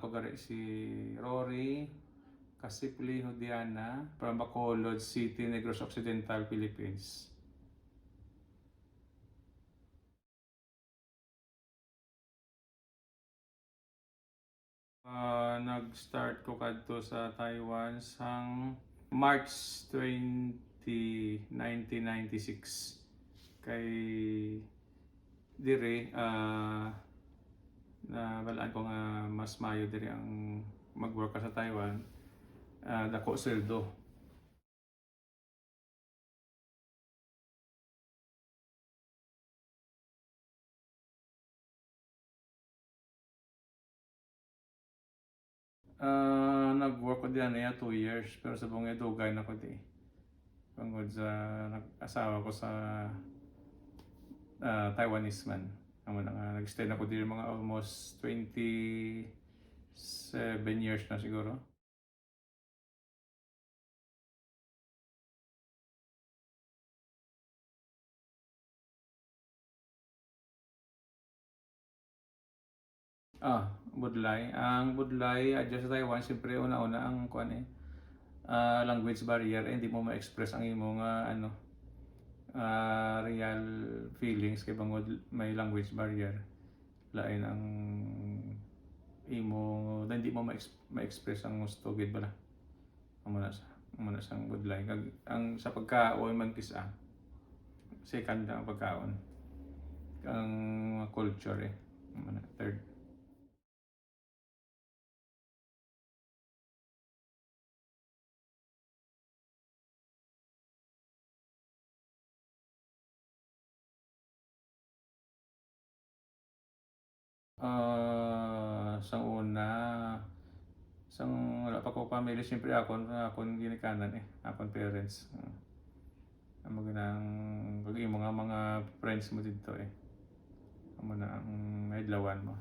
ko gari si Rory Casipli Diana from Bacolod City, Negros Occidental, Philippines. Nag-start ko kadto sa Taiwan sang March 20, 1996. Kay dire nabalaan ko nga mas mayo dire ang mag-work ka sa Taiwan, dako sweldo. Nag-work ko diyan 2 years pero sa buong dugay na ko di. Tungkol sa nag-asawa ko sa Taiwanese man. Amo na nga nag-stay na ko dito mga almost 27 years na siguro. Budlay. Ang budlay adya sa Taiwan siyempre una-una ang kuan language barrier, hindi mo ma-express ang imong real feelings kay bangod may language barrier. Lain ang imo hindi mo ma-express ang gusto gid bala. Amo na sang budlay kag ang sa pagkaon man kisa second ang pagkaon ang culture amo na third. Sa una, sang wala pa ko family, siyempre akon ginikanan akon parents. Amo ginang pag imo nga mga friends mo dito amo na ang maidlawan mo.